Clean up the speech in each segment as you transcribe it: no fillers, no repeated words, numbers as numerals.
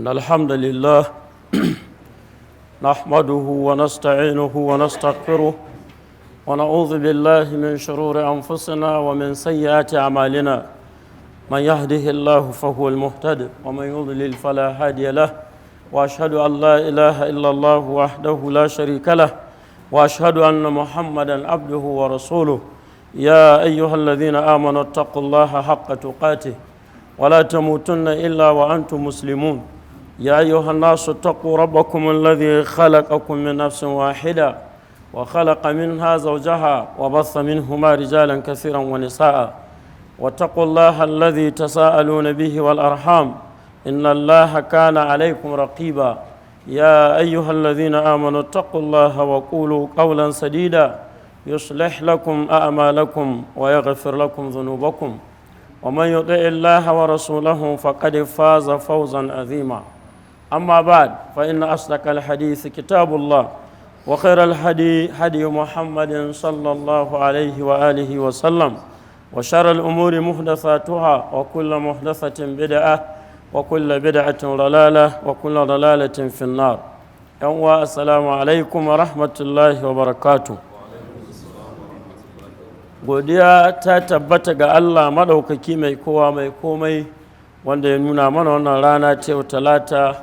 إن الحمد لله نحمده ونستعينه ونستغفره ونعوذ بالله من شرور أنفسنا ومن سيئات أعمالنا من يهده الله فهو المهتد ومن يضلل فلا هادي له وأشهد أن لا إله إلا الله وحده لا شريك له وأشهد أن محمدا عبده ورسوله يا أيها الذين آمنوا اتقوا الله حق تقاته ولا تموتن إلا وأنتم مسلمون يا أيها الناس اتقوا ربكم الذي خلقكم من نفس واحدة وخلق منها زوجها وبث منهما رجالا كثيرا ونساء واتقوا الله الذي تساءلون به والأرحام إن الله كان عليكم رقيبا يا أيها الذين آمنوا اتقوا الله وقولوا قولا سديدا يصلح لكم أعمالكم ويغفر لكم ذنوبكم ومن يطع الله ورسوله فقد فاز فوزا عظيما أما بعد فإن أصدق الحديث كتاب الله وخير الهدي هدي محمد صلى الله عليه وآله وسلم وشر الأمور محدثاتها وكل محدثة بدعة وكل بدعة ضلالة وكل ضلالة في النار السلام عليكم ورحمة الله وبركاته. Godiya ta tabbata ga Allah maɗaukaki mai kowa mai komai wanda ya nuna mana wannan rana ta yau talata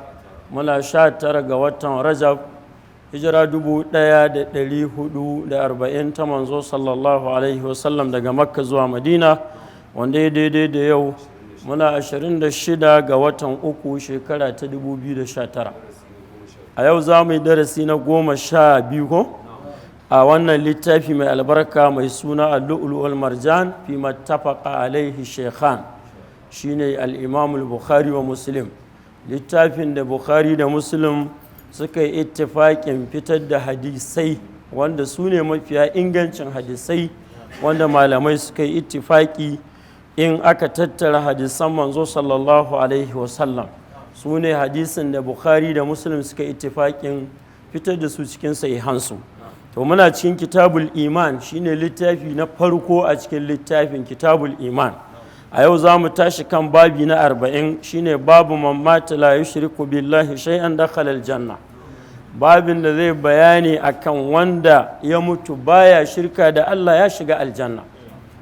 muna 19 ga watan Rajab hijira 1440 ta manzo sallallahu alaihi wasallam daga Makka zuwa Madina wanda ya daidai da yau muna 26 ga watan uku shekara ta 2019. A yau za mu yi darasi na 12 ko? A wannan littafi mai albarka mai suna wal Marjan Fi-Mattafaqa Alaihish-Shaikhan shine al-Imam al-Bukhari wa Muslim, littafin da Bukhari da Muslim suka yi ittifaƙin fitar da hadisai wanda su ne mafiya ingancin hadisai wanda malamai suka yi ittifaƙi in aka tattara hadisan manzo sallallahu alaihi wasallam su ne hadisin da Bukhari da Muslim suka yi ittifaƙin fitar da su cikin sahihansu. To muna cikin kitabul iman shine littafi na farko a cikin littafin kitabul iman. A yau za mu tashi kan babi na 40 shine babu man mata la yushriku billahi shay'an dakhala aljanna. Babin da zai bayani akan wanda ya mutu baya shirka da Allah ya shiga aljanna.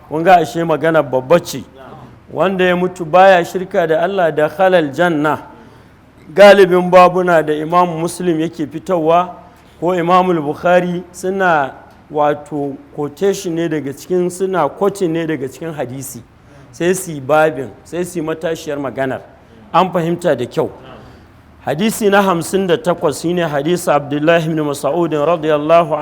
Kun ga ashe magana babba ce. Wanda ya mutu baya shirka da Allah dakhala aljanna. Galibin babuna da Imam Muslim yake fitowa ko Imamul Bukhari suna wato quotation ne daga cikin suna quoting ne daga cikin hadisi sai su babin sai su matashiyar maganar an fahimta da kyau. Hadisi na 58 shine hadisi Abdullahi ibn Mas'ud radiyallahu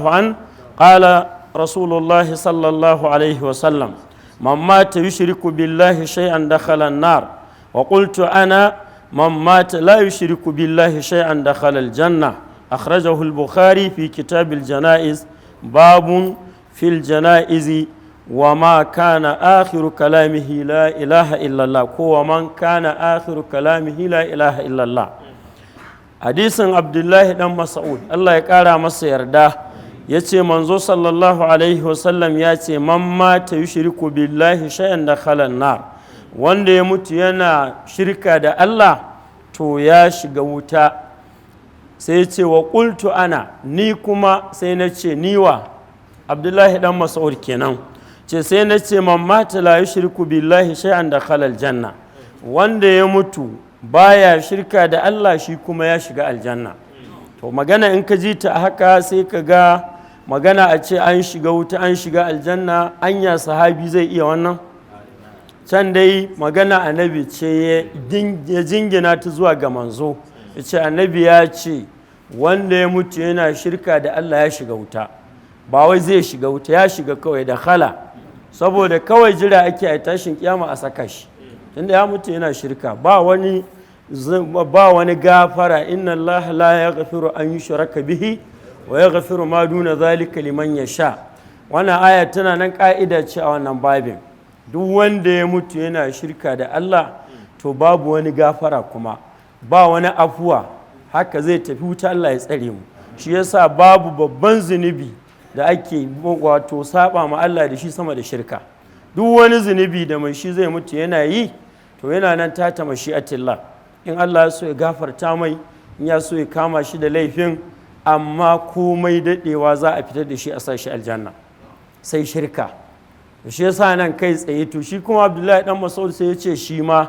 an qala Rasulullah sallallahu alaihi wa sallam man mata yushriku billahi shay'an dakhala an-nar wa qultu ana من مات لا يشرك بالله شيئا دخل الجنة أخرجه البخاري في كتاب الجنائز باب في الجنائز وما كان آخر كلامه لا إله إلا الله ومن كان آخر كلامه لا إله إلا الله. حديث عبد الله بن مسعود الله يقرأ مسير ده yace manzo sallallahu alaihi wasallam yace man mata yushriku billahi shay'an dakhala an-nar, wanda ya mutu yana shirka da Allah to ya shiga wuta. Sai ce wa qultu ana, ni kuma sai na ce niwa Abdullahi dan Mas'ud kenan ce sai na ce man mata la yushriku billahi shay'an dakhala aljanna, wanda ya mutu baya shirka da Allah shi kuma ya shiga aljanna. To magana in ka ji ta haka sai ka ga magana a ce an shiga wuta an shiga aljanna, anya sahabi zai iya wannan? Can dai magana annabi ce ya jingina ta zuwa ga manzo, ya ce annabi ya ce wanda ya mutu yana shirka da Allah ya shiga wuta, ba wai zai shiga wuta, ya shiga kawai da khala, saboda kawai jira ake a tashin kiyama a saka shi tunda ya mutu yana shirka. Ba wani gafara, inna Allah la yaghfiru an yushraka bihi wa yaghfiru ma duna zalika liman yasha. Wannan aya tana nan ka'ida ce a wannan babin. Duk wanda ya mutu yana shirka da Allah to babu wani gafara kuma ba wani afuwa, haka zai tafi wuta, Allah ya tsare mu. Shi yasa babu babban zunubi da ake wato saba ma Allah da shi sama da shirka. Duk wani zunubi da mai shi zai mutu yana yi to yana nan tata mashi'atillah, in Allah ya so ya gafarta mai, in ya so ya kama shi da laifin, amma komai daɗewa za a fitar da shi a sa shi aljanna, sai shirka. Shi yasa nan kai tsaye to shi kuma Abdullahi dan Mas'ud sai ya ce shi ma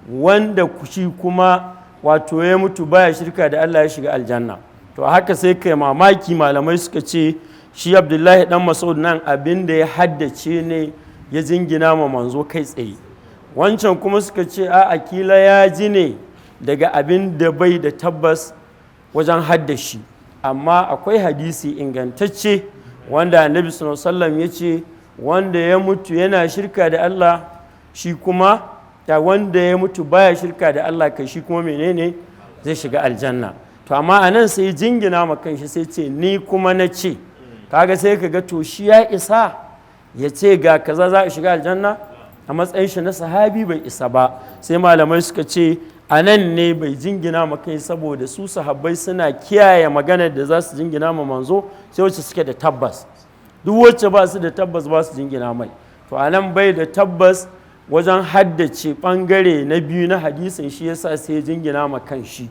wanda shi kuma wato ya mutu baya shirka da Allah ya shiga aljanna. To haka sai kai mamaki, malamai suka ce shi Abdullahi dan Mas'ud nan abin da ya haddace ne ya jingina ma manzo kai tsaye, wancan kuma suka ce a akila ya ji ne daga abin da bai da tabbas wajen haddashi. Amma akwai hadisi ingantacce wanda Annabi sallallahu alaihi wasallam ya ce wanda ya mutu yana shirka da Allah, shi kuma ta wanda ya mutu baya shirka da Allah kai shi kuma menene zai shiga aljanna. To amma anan sai jingina ma kanshi sai ce ni kuma na ce, kaga sai ka ga to shi ya isa ya ce ga kaza za a shiga aljanna a matsayin shi na sahabi? Bai isa ba. Sai malamai suka ce a nan ne bai jingina ma kai saboda su sahabbai suna kiyaye maganar da za su jingina ma manzo sai wacce suke da tabbas, duk wacce ba su da tabbas ba su jingina mai. To a nan bai da tabbas wajen haddace bangare na biyu na hadisin, shi yasa sai ya jingina ma kan shi.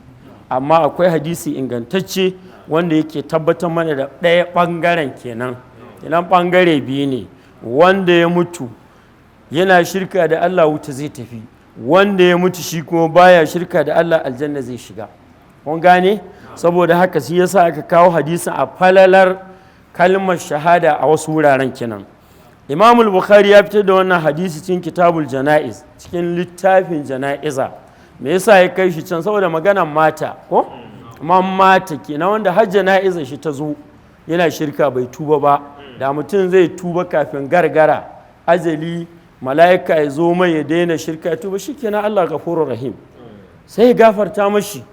Amma akwai hadisi ingantacce wanda yake tabbatar mana da ɗaya bangaren kenan bangare biyu ne, wanda ya mutu yana shirka da Allah wuta zai tafi, wanda ya mutu shi kuma baya shirka da Allah aljanna zai shiga. Kun gane? Saboda haka shi yasa aka kawo hadisin a falalar kalmar shahada a wasu wuraren kenan. Imam al-Bukhari ya fitar da wannan hadisi cikin Kitabul Janaiz, cikin littafin jana'iza. Me yasa ya kai shi can? Saboda maganar mata, ko amma mata kenan wanda har jana'iza shi ta zo yana shirka bai tuba ba, da mutum zai tuba kafin gargara ajali mala'ika ya zo mai ya daina shirka, ya tuba shikenan, Allah ghafurur rahim, sai ya gafarta mashi,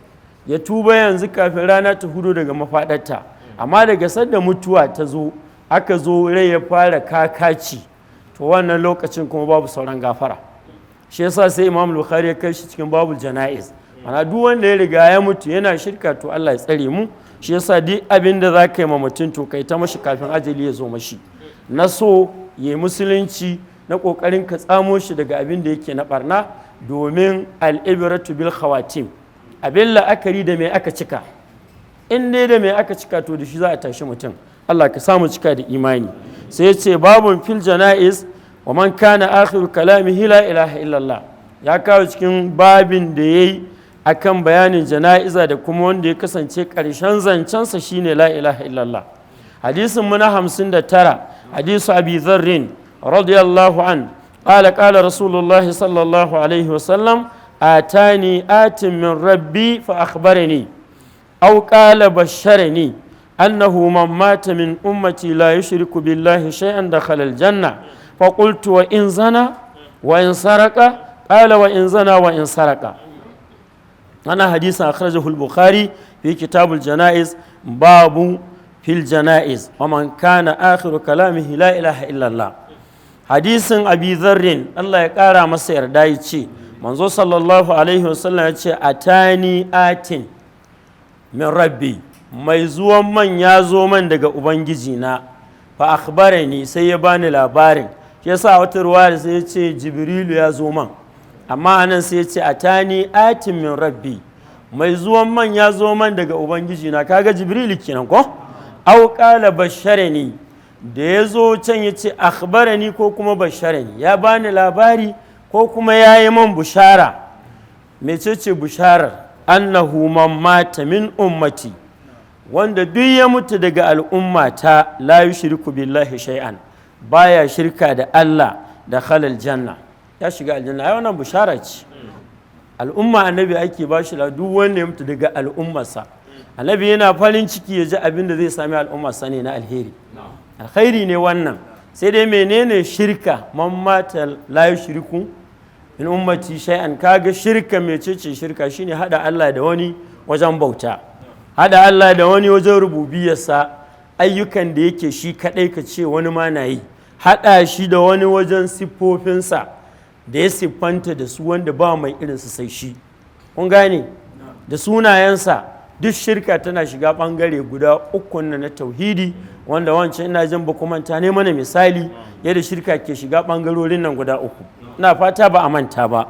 ya tuba yanzu kafin rana ta hudu daga mafadarta. Amma daga sadda mutuwa ta zo aka zo rai ya fara kakaci, to wannan lokacin kuma babu sauran gafara. Shi yasa sai Imam Bukhari ya kai shi cikin babul janaiz, ana duk wanda ya riga ya mutu yana shirka to Allah ya tsare mu. Shi yasa duk abin da za ka yi ma mutum to kai ta mashi kafin ajali ya zo mashi, na so ya musulunci, na kokarin ka tsamo shi daga abin da yake na barna, domin al-ibratu bil khawatim, abin la'akari da mai aka cika. In dai da mai aka cika to da shi za a tashi mutum. Allah ka samu cika da imani. Sai ya ce babun fil janaiz wa man kana akhiru kalamihi la ilaha illallah, ya kawo cikin babin da yayi akan bayanin jana'iza da kuma wanda ya kasance ƙarshen zancensa shine la ilaha illallah. Hadisin mu na 59, hadisu Abi Dharr radiyallahu an qala qala Rasulullah sallallahu alaihi wasallam atani atin min rabbi fa akhbarani aw qala basharani annahu man mata min ummati la yushriku billahi shay'an dakhala aljanna fa qultu wa in zana wa in saraka qala wa in zana wa in saraka. Ana hadisin akhrajahu al-Bukhari fi kitabul janaiz babu fil janaiz wa man kana akhiru kalamihi la ilaha illallah. Hadisin Abi Dharr Allah ya kara masa yarda yace manzo sallallahu alaihi wasallam yace atani atin min rabbi, mai zuwan man ya zo man daga ubangiji na, fa akhbarani sai ya bani labarin. Shi yasa wata ruwaya sai yace Jibrilu ya zo man, amma anan sai yace atani atin min rabbi, mai zuwan man ya zo man daga ubangiji na, kaga Jibrilu kenan ko? Aw qala basharani, da ya zo can yace akhbarani ko kuma basharani, ya bani labari ko kuma yayi man bushara. Mecece busharar? Annahu man mata min ummati, wanda duk ya mutu daga al'ummata la yushriku billahi shay'an, baya shirka da Allah, da khalal janna, ya shiga aljanna. Ai wannan bushara ce. Al'umma annabi ake ba shi duk wanda ya mutu daga al'ummarsa, annabi yana farin ciki ya ji abin da zai sami al'ummarsa ne na alheri. Alkhairi ne wannan. Sai dai menene shirka? Man mata la yushriku in ummati shay'an, kaga shirka mecece shirka? Shine hada Allah da wani wajen bauta, hada Allah da wani wajen rububiyarsa, ayyukan da yake shi kadai ka ce wani ma na yi, hada shi da wani wajen siffofinsa da ya siffanta da su wanda ba mai irinsu sai shi. Kun gane? Da sunayensa. Duk shirka tana shiga bangare guda uku na tauhidi, wanda wancan ina jin ba kuma manta ne mana misali yadda shirka ke shiga bangarorin nan guda uku. Ina fata ba a manta ba.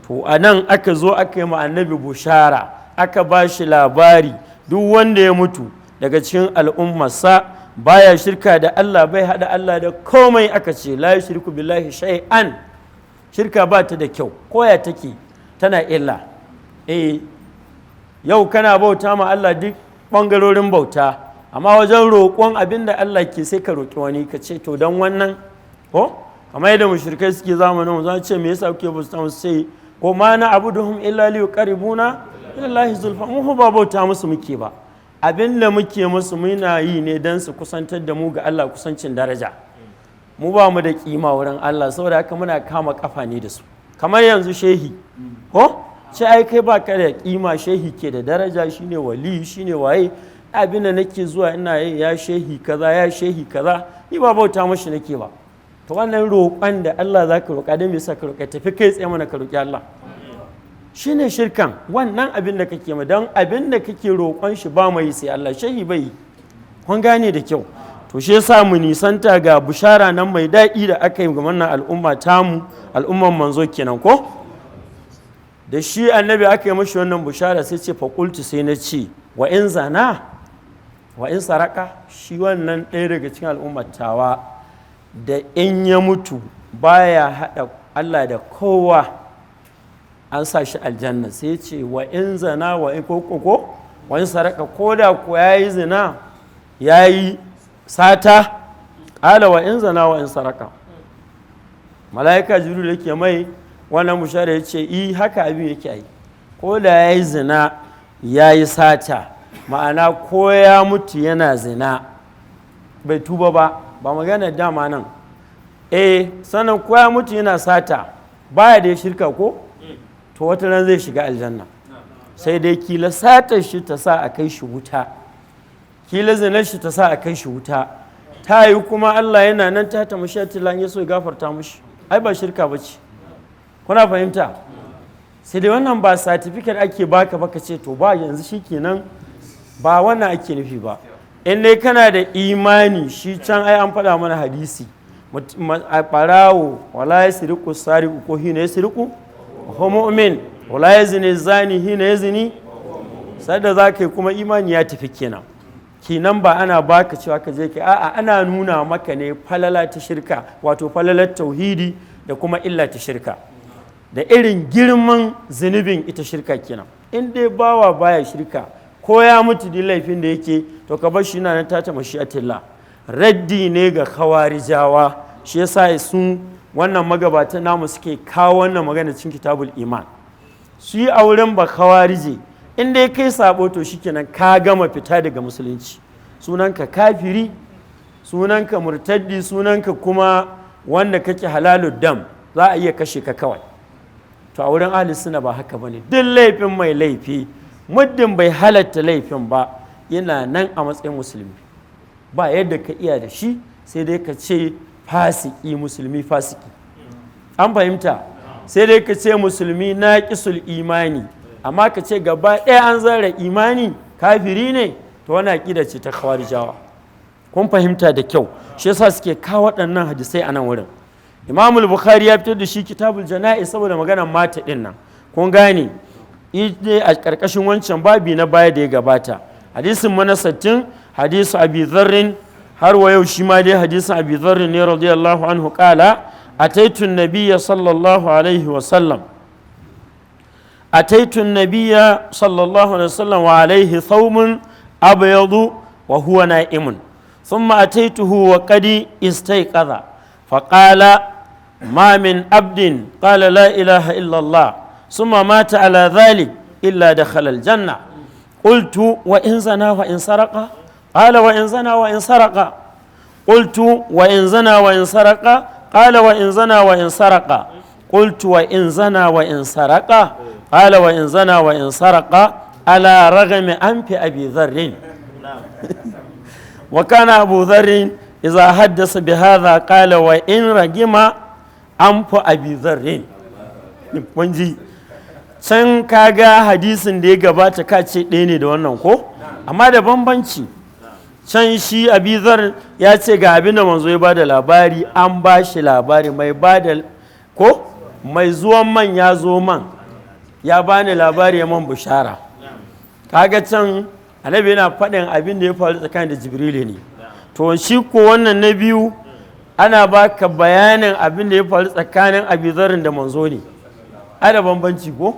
To to anan aka zo aka yi ma annabi bushara, aka ba shi labari duk wanda ya mutu daga cikin al'ummarsa baya shirka da Allah, bai hada Allah da komai, aka ce la yushriku billahi shay'an. Shirka ba ta da kyau, koya take tana illa. Yau kana bauta ma Allah duk ɓangarorin bauta, amma wajen roƙon abin da Allah ke sai ka roƙi wani, ka ce to don wannan ko kamar yadda mushrikai suke zamanin mu, za ce me yasa kuke bauta musu, sai ko ma na abuduhum illa li yuqarribuna ila Allah zulfa. Mu ba bauta musu muke ba, abin da muke musu muna yi ne don su kusantar da mu ga Allah kusancin daraja. Mu ba mu da kima wurin Allah, saboda haka muna kama kafa ne da su. Kamar yanzu shehi ko ce ai kai ba ka da kima, shehi ke da daraja, shine wali, shine waye, abin da nake zuwa ina yi ya shehi kaza ya shehi kaza, ni ba bauta mashi nake ba. To wannan roƙon da Allah za ka roƙa, don me yasa ka roƙa, tafi kai tsaye mana ka roƙi Allah. Shine shirkan wannan abin da kake ma, don abin da kake roƙon shi ba mai sai Allah, shehi bai. Kun gane da kyau. To shi yasa mu nisanta ga bushara nan mai daɗi da aka yi ga wannan al'umma tamu, al'umman manzo kenan ko. Da shi annabi aka yi mashi wannan bushara sai ce faƙultu, sai na ce wa in zana wa in saraka, shi wannan ɗaya daga cikin al'ummatawa da in ya mutu baya haɗa Allah da kowa, an sa shi aljanna. Sai ce wa in zana wa in koko wa in saraka, ko da ko ya yi zina ya yi sata, ƙala wa in zana wa in saraka. Mala'ika jibril yake mai wannan bushara ya ce haka abin yake yi, ko da ya yi zina ya yi sata, ma'ana ko ya mutu yana zina bai tuba ba magana dama nan. Sannan ko ya mutu yana sata baya da ya shirka ko, to wata ran zai shiga aljanna, sai dai kila satar shi ta sa a kai shi wuta, kila zinar shi ta sa a kai shi wuta. Ta yi kuma Allah yana nan ta mashi'atillah, ya so ya gafarta mushi, ai ba shirka ba ce. Kuna fahimta? Sai dai wannan ba certificate ake baka baka ce to ba yanzu shikenan, ba wannan ake nufi ba. In dai kana da imani, shi can ai an faɗa mana hadisi, a ɓarawo wala ya siriku sariku ko hina ya siriku ko mu'min, wala ya zini zani hina ya zini, sadda za ka yi kuma imani ya tafi kenan ba ana baka cewa ka je ka, a'a ana nuna maka ne falala ta shirka, wato falalar tauhidi da kuma illa ta shirka, da irin girman zunubin ita shirka kenan. In dai bawa baya shirka, ko ya mutu da laifin da yake, to ka bar shi na nan tata mashi'atillah. Raddi ne ga khawarijawa, shi yasa sun wannan magabata namu suke kawo wannan magana cikin kitabul iman. Su yi auren ba khawarije, in dai kai sabo to shikenan ka gama fita daga musulunci, sunanka kafiri, sunanka murtaddi, sunanka kuma wanda kake halalud dam, za a iya kashe ka kawai. To a wurin ahli sunna ba haka bane, duk laifin mai laifi muddin bai halatta laifin ba, yana nan a matsayin musulmi, ba yadda ka iya da shi, sai dai ka ce fasiki, musulmi fasiki. An fahimta? Sai dai ka ce musulmi naqisul imani, amma ka ce gaba ɗaya an zara imani, kafiri ne, to wani aƙida ce ta khawarijawa. Kun fahimta da kyau, shi yasa suke kawo waɗannan hadisai a nan wurin. Imam Bukhari ya fitar da shi kitabul jana'iz saboda maganar mata ɗin nan. Kun gane, a ƙarƙashin wancan babi na baya da ya gabata. Hadisin mana 60, hadisu Abi Dharrin, har wa yau shi ma dai hadisin Abi Dharrin ne radiyallahu anhu qala ataitu an-nabiyya sallallahu alaihi wa sallam أتيت النبي صلى الله عليه وسلم وعليه ثوب أبيض وهو نائم ثم أتيته وقد استيقظ فقال ما من عبد قال لا إله إلا الله ثم مات على ذلك إلا دخل الجنة قلت وإن زنى وإن سرق قال وإن زنى وإن سرق قلت وإن زنى وإن سرق قال وإن زنى وإن سرق قلت وإن زنى وإن سرق قال وإن زنى وإن سرق على رغم أنف أبي ذر وكان أبو ذر إذا حدث بهذا قال وإن رغم أنف أبي ذر. Wanji can kaga hadisin da ya gabata ka ce ɗaya ne da wannan ko, amma da bambanci. Can shi Abi Dharr ya ce ga abin da manzo ya bada labari, an ba shi labari mai bada ko mai zuwan man ya zo man ya bani labari ya man bishara. Kaga can annabi yana faɗin abin da ya faru tsakanin da jibrilu ne. To shi ko wannan na biyu ana baka bayanin abin da ya faru tsakanin abizarin da manzo ne. Ada bambanci ko?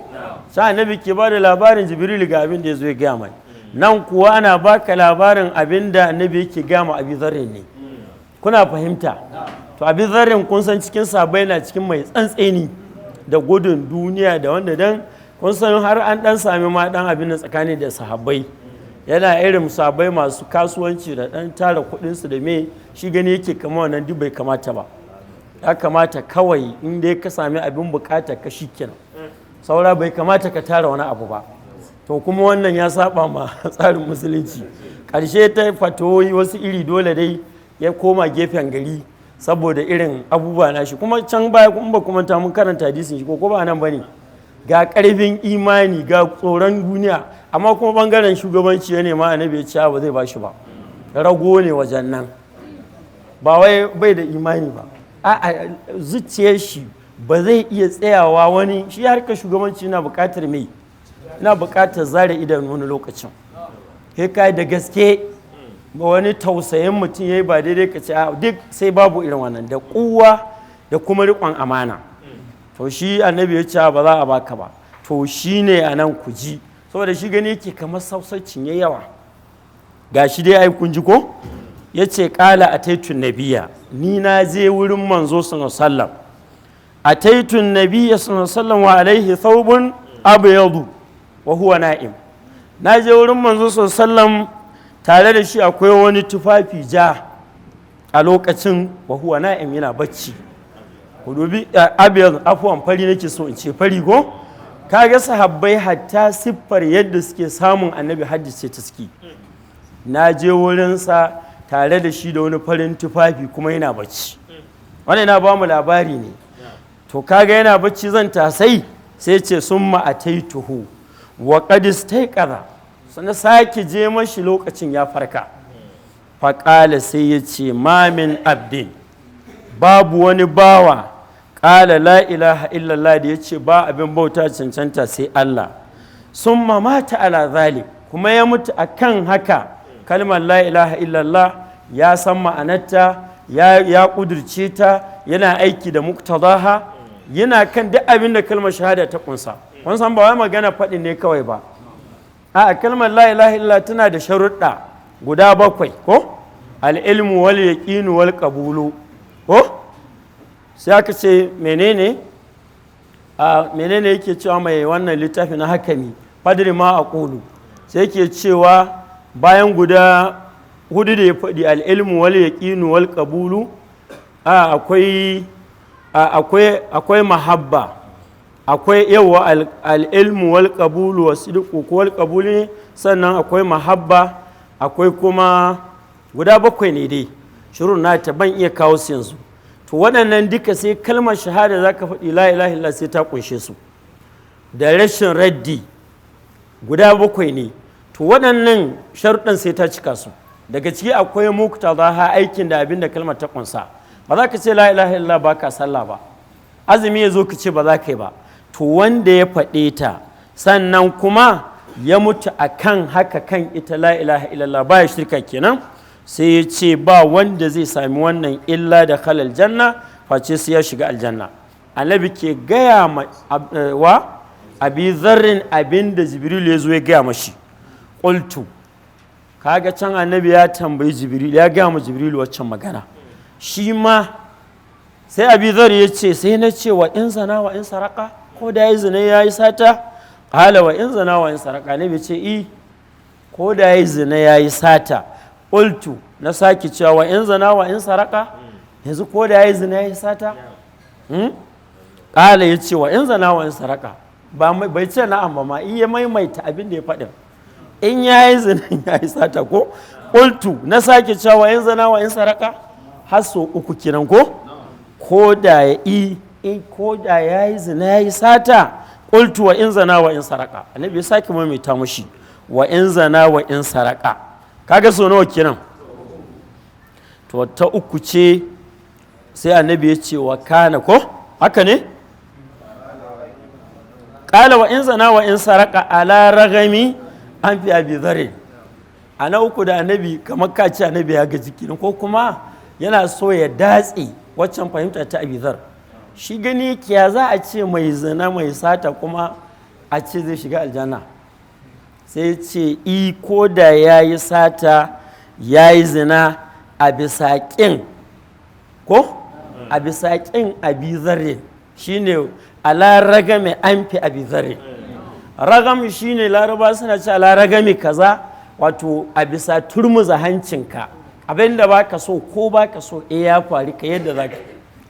Sai annabi ke ba da labarin jibrilu ga abin da ya zo ya gaya mai. Nan kuwa ana baka labarin abin da annabi yake gama abizarin ne. Kuna fahimta? To abizarin kun san cikin sabai na cikin mai tsantseni da gudun duniya da wanda dan kun san har an dan sami ma dan abin da tsakani da sahabbai. Yana irin sahabbai masu kasuwanci da dan tara kuɗinsu da me shi gani yake kama wannan duk bai kamata ba. Ya kamata kawai in dai ka sami abin bukata ka shikenan. Saura bai kamata ka tara wani abu ba. To kuma wannan ya saba ma tsarin musulunci. Ƙarshe ta fatoyi wasu iri dole dai ya koma gefen gari saboda irin abubuwa na shi. Kuma can baya kuma ba kuma ta mun karanta hadisin shi ko ba nan bane. Ga ƙarfin imani ga tsoron duniya amma kuma bangaren shugabanci ya nema annabi ya ce ba zai bashi ba. Rago ne wajen nan. Ba wai bai da imani ba. A'a zuciyar shi ba zai iya tsayawa wani shi harkar shugabanci yana buƙatar mai ina buƙatar zare idanu wani lokacin kai kai da gaske ba wani tausayin mutum yayi ba daidai ka ce duk sai babu irin wannan da kuwa da kuma riƙon amana to shi annabi ya ce ba za a baka ba to shi ne a nan ku ji saboda shi gani yake kamar sausacin ya yawa ga shi dai ai kun ji ko ya ce ƙala a taitun nabiya ni na je wurin manzo sallallahu a taitun nabiya sallallahu wa alaihi thawbun abyadu wa huwa na'im na je wurin manzo sallallahu tare da shi akwai wani tufafi ja a lokacin wa huwa na'im yana bacci ku dubi abyad afwan fari nake so in ce fari ko kaga sahabbai hatta siffar yadda suke samun annabi hadisi ta suke na je wurinsa tare da shi da wani farin tufafi kuma yana bacci wannan yana ba mu labari ne to kaga yana bacci zan tasai sai ce summa ataituhu wa qad istayqara sannan sake je mashi lokacin ya farka faƙala sai ya ce mamin abdin babu wani bawa ƙala la ilaha illallah da ya ce ba abin bauta cancanta sai Allah summa mata ala zalik kuma ya mutu akan haka kalmar la ilaha illallah ya san ma'anarta ya ƙudurce ta yana aiki da muktadaha yana kan duk abin da kalmar shahada ta kunsa kun san ba wai magana faɗi ne kawai ba a kalmar la ilaha illallah tana da sharuɗa guda 7 ko al-ilmu wal yaqinu wal qabulu ko sai aka ce menene yake cewa mai wannan littafi na hakami fadri ma aqulu sai yake cewa bayan guda hudu da ya faɗi al-ilmu wal yaqinu wal qabulu akwai mahabba akwai yawa al'ilmu wal ƙabulu wa sidiku ko wal ƙabulu ne sannan akwai mahabba akwai kuma guda 7 ne dai shirin na ta ban iya kawo su yanzu to waɗannan duka sai kalmar shahada za ka faɗi la ilaha illallah sai ta ƙunshe su da rashin raddi guda 7 ne to waɗannan sharuɗan sai ta cika su daga ciki akwai muktazaha aikin da abin da kalmar ta ƙunsa ba za ka ce la ilaha illallah ba ka sallah ba azumi ya zo ka ce ba za ka yi ba to wanda ya faɗe ta sannan kuma ya mutu a kan haka kan ita la ilaha illallah ba ya shirka kenan sai ya ce ba wanda zai sami wannan illa da halal janna face sai ya shiga aljanna annabi ke gaya wa abi zarrin abin da jibril ya zo ya gaya mashi qultu kaga can annabi ya tambayi jibril ya gaya ma jibril waccan magana shi ma sai abi zar ya ce sai na ce wa in zana wa in saraka ko da ya zina ya yi sata hala wa in zana wa in saraka ne bai ce ko da ya zina ya yi sata qultu na sake cewa wa in zana wa in saraka yanzu ko da ya zina ya yi sata hala ya ce wa in zana wa in saraka bai ce na'am ba ma iya maimaita abin da ya faɗin in ya yi zina ya yi sata ko qultu na sake cewa wa in zana wa in saraka har so 3 kenan ko da ya yi zina ya yi sata qultu wa in zana wa in saraka annabi ya sake maimaita mushi wa in zana wa in saraka kaga so nawa kenan to ta 3 ce sai annabi ya ce wa kana ko haka ne qala wa in zana wa in saraka ala ragami an fi abi dharr. Ana uku da annabi kamar ka ce annabi ya ga jiki ko kuma yana so ya datse waccan fahimta ta abi dharr. Shi gani kiya za a ce mai zina mai sata kuma a ce zai shiga aljanna, sai ce ko da ya yi sata ya yi zina a bisa ƙin ko a bisa ƙin abi zarre shi ne ala ragame an fi abi zarre. Ragam shi ne laraba suna ce ala ragame kaza, wato a bisa turmuza hancinka abinda ba ka so ko ba ka so ya faru ka yadda za ka,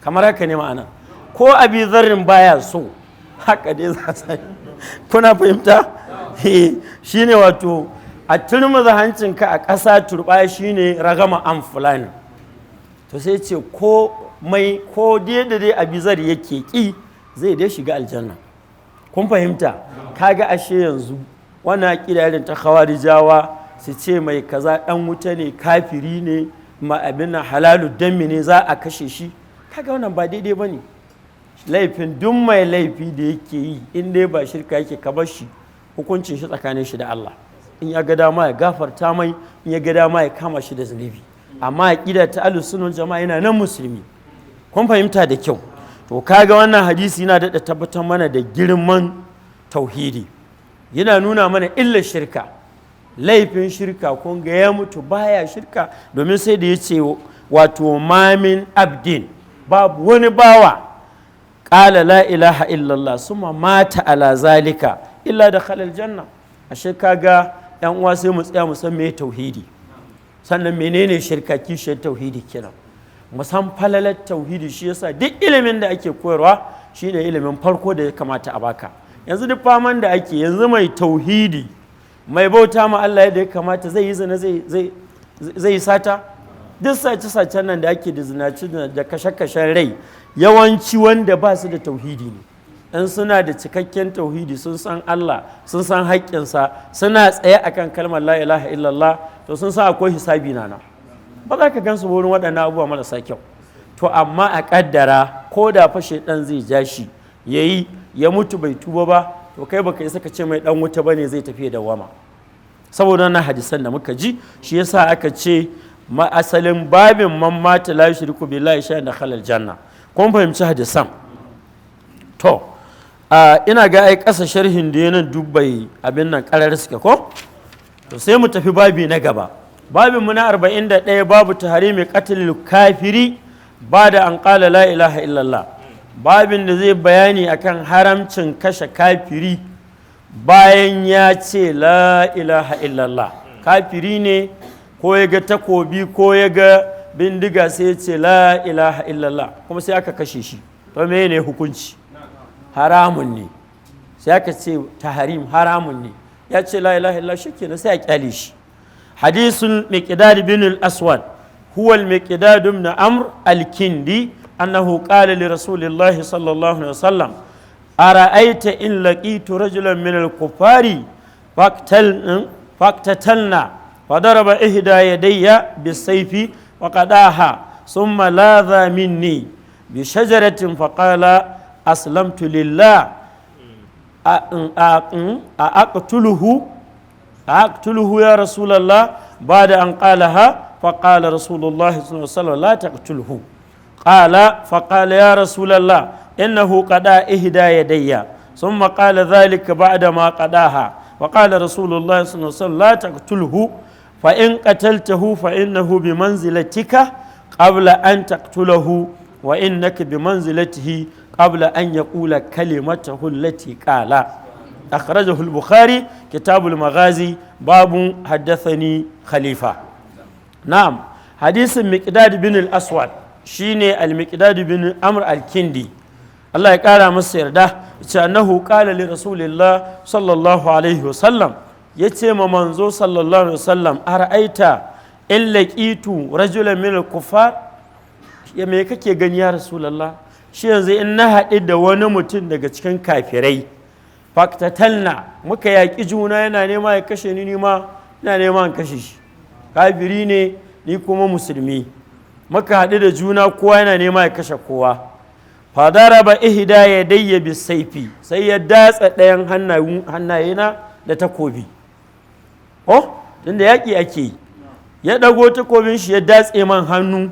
kamar haka ne ma'ana ko abi zarrin baya so haka dai za su kuna fahimta shi ne wato a turmuza hancinka a ƙasa turɓaya shi ne ragama an fulani. To sai ce ko mai ko dai abizar yake ƙi zai dai shiga aljanna. Kun fahimta? Kaga ashe yanzu wannan aƙida irin ta khawarijawa su ce mai kaza ɗan wuta ne, kafiri ne, ma abin halalu dammi ne, za a kashe shi. Kaga wannan ba daidai ba ne. Laifin duk mai laifi da yake yi in dai ba shirka yake ka bar shi, hukuncin shi tsakanin shi da Allah. In ya ga dama ya gafarta mai, in ya ga dama ya kama shi da zunubi. Amma aqida ta ahlus sunnah jama'a yana nan musulmi. Kun fahimta da kyau. To kaga wannan hadisi yana da tabbatar mana da girman tauhidi. Yana nuna mana illar shirka. Laifin shirka kun ga ya mutu baya shirka, domin sai da yace wato mamin abdin, babu wani bawa qala la ilaha illallah summa mata ala zalika illa dakhala aljanna. Ashe kaga yan uwa sai mu tsaya mu san me tauhidi, sannan menene shirka, kishiyar tauhidi kenan, mu san falalar tauhidi. Shi yasa duk ilimin da ake koyarwa shine ilimin farko da ya kamata a baka. Yanzu duk faman da ake yanzu mai tauhidi mai bauta ma Allah yadda ya kamata zai yi zina zai yi sata. Duk sace-sacen nan da ake da zinaci da kashe-kashen rai yawanci wanda ba su da tauhidi ne. In suna da cikakken tauhidi, sun san Allah, sun san haƙƙinsa, suna tsaye akan kalmar la ilaha illallah, to sun san akwai hisabi na ba za ka gansu wurin waɗannan abubuwa marasa kyau. To amma a ƙaddara ko da fa shaiɗan zai ja shi ya mutu bai tuba ba, to kai baka isa ka ce mai ɗan wuta bane zai tafi da wama. Saboda wannan hadisan da muka ji, shi yasa aka ce asalin babin man mata la yushriku billahi shay'an dakhala aljanna. Kun fahimci hadisan? To ina ga ai ƙasa sharhin da yanan dubbai abin nan ƙarar suke ko? To sai mu tafi babi na gaba. Babin mu na 41 babu tahrimi qatlil kafiri ba da an qala la ilaha illallah. Babin da zai bayani akan haramcin kashe kafiri bayan ya ce la ilaha illallah. Kafiri ne ko ya ga takobi ko ya ga bindiga sai ya ce la ilaha illallah kuma sai aka kashe shi. To me ne hukunci? Haramun ne. Sai aka ce tahrim haramun ne. Ya ce la ilaha illallah shikenan sai a kyale shi. Hadisul Miqdad bin al-Aswad huwa al-Miqdad ibn Amr al-Kindi annahu qala li Rasulillahi sallallahu alaihi wasallam ara'aita in laqitu rajulan min al-kuffari faqtatalna fadaraba ihda yadayya bis-sayfi وقداها ثم لاذ مني بشجرة فقال أسلمت لله أقتله يا رسول الله بعد أن قالها فقال رسول الله صلى الله عليه وسلم لا تقتله فقال يا رسول الله إنه قدا إهدى يدي ثم قال ذلك بعد ما قداها وقال رسول الله صلى الله عليه وسلم لا تقتله فإن قتلته فإنه بمنزلتك قبل أن تقتله وإنك بمنزلته قبل أن يقول كلمته التي قال. أخرجه البخاري كتاب المغازي باب حدثني خليفة. نعم حديث المقداد بن الأسود شيني المقداد بن أمر الكندي الله يقال مصير ده أنه قال لرسول الله صلى الله عليه وسلم ya ce ma manzo sallallahu alaihi wasallam ara'aita in laqitu rajulan min al-kuffar, ya me kake gani ya rasulullah, shi yanzu in na haɗu da wani mutum daga cikin kafirai faktatalna muka yaƙi juna, yana nema ya kashe ni, ni ma ina nema in kashe shi, kafiri ne ni kuma musulmi, muka haɗu da juna kowa yana nema ya kashe kowa, fadaraba ihda yadayya bisayfi sai ya datsa ɗayan hannayena da takobi. Oh, tunda yaƙi ake yi, ya ɗago takobin shi ya datse man hannu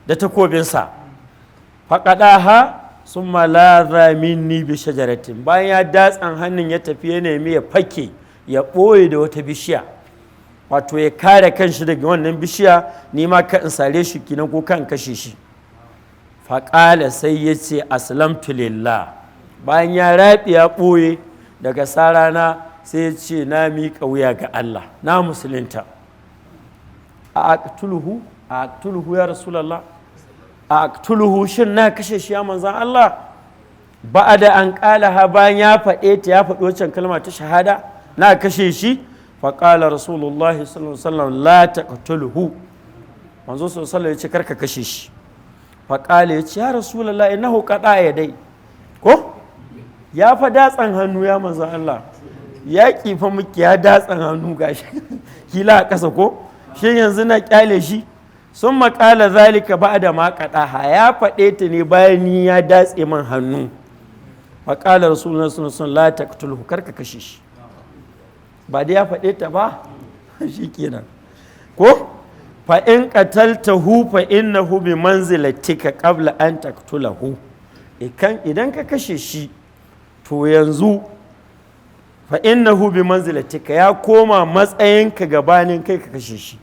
da takobinsa. faƙaɗaha sun malaza minni bi shajaratin, bayan ya datsan hannun ya tafi ya nemi ya fake ya ɓoye da wata bishiya, wato ya kare kanshi daga wannan bishiya, ni ma ka in sare shi kinan ko kan kashe shi. faƙala sai ya ce aslamtu lillah, bayan ya raɓi ya ɓoye daga sarana sai ya ce na miƙa wuya ga Allah, na musulunta. a aqtuluhu ya rasulallah, a aqtuluhu shin na kashe shi ya manzan Allah? ba'ada an qalaha, bayan ya faɗe ta, ya faɗi wancan kalma ta shahada, na kashe shi. faƙala rasulullahi sallallahu alaihi wasallam la taqtuluhu, manzo sallallahu alaihi wasallam ya ce karka kashe shi. faƙala ya ce ya rasulallah innahu qada yadai, ko ya fa datsan hannu ya manzan Allah, ya kifa miki ya datsan hannu gashi kila a ƙasa ko shi, yanzu na kyale shi. sun maƙala zalika ba da maƙaɗa, ya faɗe ta ne bayan ni ya datse man hannu. faƙalar rasulullah sun la taqtulhu, karka kashe shi, ba da ya faɗe ta ba shi kenan ko. fa in qataltahu fa innahu bi manzilatika qabla an taqtulahu, idan ka kashe shi to yanzu fa innahu bi manzilatika, ya koma matsayinka gabanin kai ka kashe shi.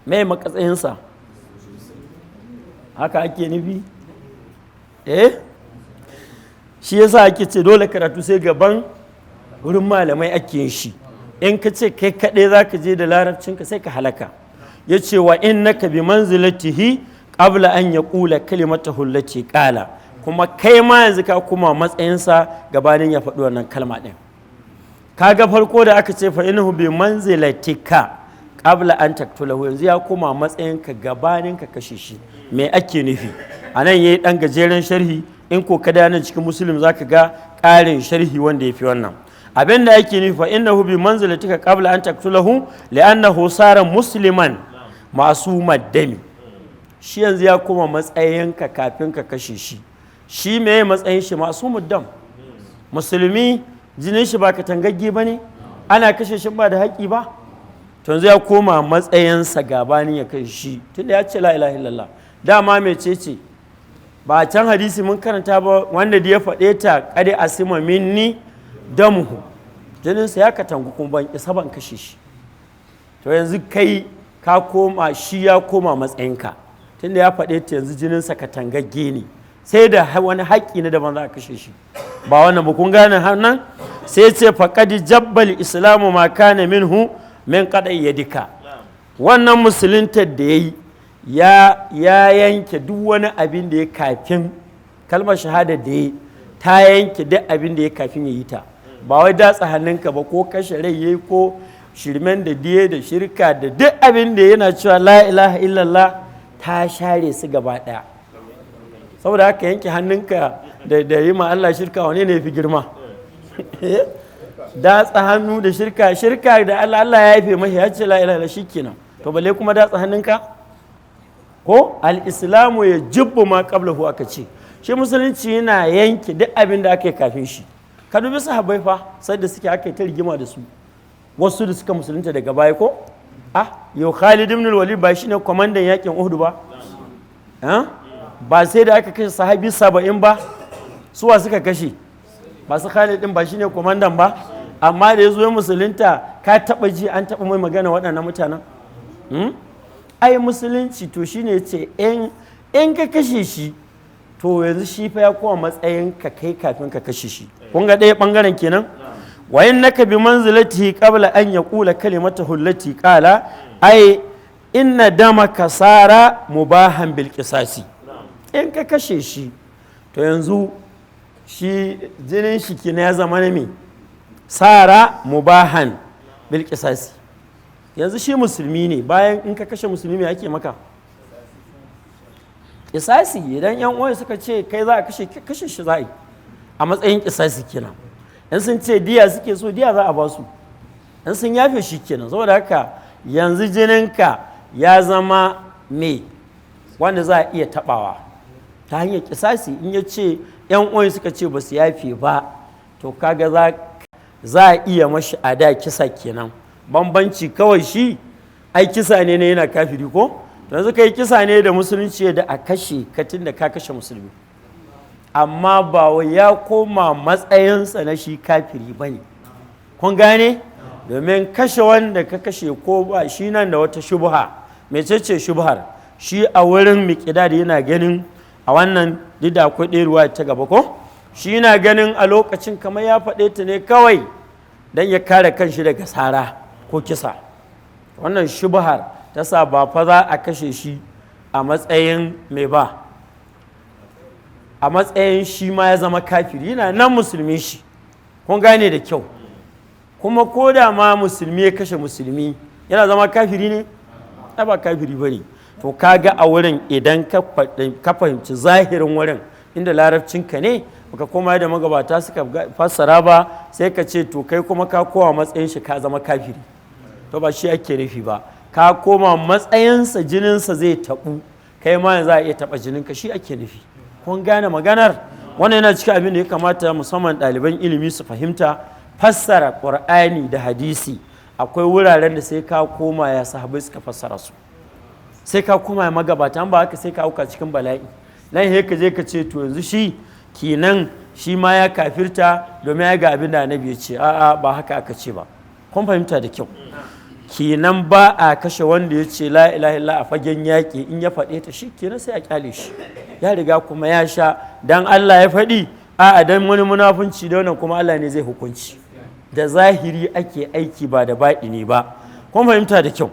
mai matsayinsa haka ake nufi? Shi yasa ake ce dole karatu sai gaban wurin malamai ake yin shi. in ka ce kai kaɗai za ka je da larabcinka sai ka halaka. ya ce wa innaka bi manzilatihi qabla an yaqula kalimatahu allati qala, kuma kai ma yanzu ka kuma matsayinsa gabanin ya faɗi wannan kalma ɗin. kaga farko da aka ce fa innahu bi manzilatika qabla an taqtulahu, yanzu ya koma matsayinka gabanin ka kashe shi. me ake nufi anan? yayi dan gajeren sharhi, in ko kada nan cikin muslim zaka ga ƙarin sharhi wanda yafi wannan. abin da ake nufi fa innahu bi manzilatika qabla an taqtulahu li'annahu sara musliman ma'sumad dami, shi yanzu ya koma matsayinka kafin ka kashe shi. shi me matsayin shi? ma'sumud dam, musulmi jinin shi ba katangagge bane, ana kashe shi ba da haƙi ba. to yanzu ya koma matsayinsa gabanin ya kai shi, tunda ya ce la ilaha illallah. dama mecece ba can hadisi mun karanta ba, wanda da ya faɗe ta qad asima minni damuhu, jininsa ya katangu kuma ban isa ban kashe shi. to yanzu kai ka koma, shi ya koma matsayinka, tunda ya faɗe ta yanzu jininsa katangagge ne, sai da wani haƙƙi na daban za a kashe shi, ba wannan ba. kun gane hannun? sai ce faqad jabbal islamu ma kana minhu min qada'i yadika, wannan musuluntar da ya yanke duk wani abin da ya kafin kalmar shahada da ya ta yanke duk abin da ya kafin ya yi ta. ba wai datsa hannunka ba ko kashe rai yayi ko shirmen da diye da shirka da duk abin da yana cewa la ilaha illallah ta share su gaba daya. saboda haka yanke hannunka da yi ma Allah shirka wane ne fi girma? datsa hannu da shirka da Allah ya haife mashi, ya ce la ilaha illallah shikenan, to balle kuma datsa hannunka ko? al-islamu ya jibbu ma qablahu, aka ce shi musulunci yana yanke duk abin da aka yi kafin shi. ka dubi sahabbai fa sai da suke aka yi ta rigima da su, wasu da suka musulunta daga baya ko? yau Khalid ibn al-Walid ba shine kwamandan yakin Uhud ba? ba sai da aka kashe sahabi 70 ba? suwa suka kashe? ba su Khalid din ba shine kwamandan ba? amma da ya zo musulunta, ka taba ji an taba mai magana waɗannan mutanen? ai musulunci to shine ce in ka kashe shi to yanzu shi fa ya koma matsayin ka kai kafin ka kashe shi. kun ga ɗaya ɓangaren kenan. wa innaka bi manzilatihi qabla an yaqula kalimatahu allati qala, ai inna damaka sara mubahan bil qisasi, in ka kashe shi to yanzu shi jinin shi kina ya zama ne sara mubahan bil qisasi, yanzu shi musulmi ne. bayan in ka kashe musulmi me ake maka? kisasi. idan yan uwa suka ce kai za a kashe shi za a yi a matsayin kisasi kenan. in sun ce diya suke so, diya za a ba su. in sun yafe shi kenan. saboda haka yanzu jininka ya zama me wanda za a iya tabawa, ta hanyar kisasi. In ya ce yan uwan suka ce ba su yafe ba, to kaga za a iya mashi a da kisa kenan. Bambanci kawai shi ai kisa ne yana kafiri ko, yanzu kai kisa ne da musulunci da a kashe katin da ka kashe musulmi, amma ba wai ya koma matsayinsa na shi kafiri ba ne. Kun gane? Domin kashe wanda ka kashe ko ba shi nan da wata shubha. Mecece shubhar? Shi a wurin miƙidad yana ganin a wannan duk da akwai ɗaya ruwa ta gaba ko, shi yana ganin a lokacin kamar ya faɗe ta ne kawai don ya kare kanshi daga sara ko kisa. Wannan shubhar ta sa ba fa za a kashe shi a matsayin mai ba, a matsayin shi ma ya zama kafiri, yana nan musulmi shi. Kun gane da kyau? Kuma ko da ma musulmi ya kashe musulmi yana zama kafiri ne? Ba kafiri ba ne. To kaga a wurin idan ka fahimci zahirin wurin inda larabcinka ne baka koma da magabata suka fassara ba, sai ka ce to kai kuma ka koma matsayin shi ka zama kafiri. To ba shi ake nufi ba, ka koma matsayinsa jininsa zai taɓu, kai ma za a iya taɓa jininka, shi ake nufi. Kun gane maganar? Wannan yana cikin abin da ya kamata musamman ɗaliban ilimi su fahimta. Fassara ƙur'ani da hadisi akwai wuraren da sai ka koma ya sahabai suka fassara su, sai ka koma ya magabata, ba haka sai ka auka cikin bala'i. Nan he ka je ka ce to yanzu shi kenan shi ma ya kafirta domin ya ga abin da annabi ya ce. A'a, ba haka aka ce ba. Kun fahimta da kyau? Kenan ba a kashe wanda ya ce la ilaha illa a fagen yaƙi, in ya faɗe ta shi kenan sai a kyale shi, ya riga kuma ya sha. Dan Allah ya faɗi, a'a dan wani munafunci da wannan kuma Allah ne zai hukunci. Da zahiri ake aiki ba da baɗini ba. Kun fahimta da kyau?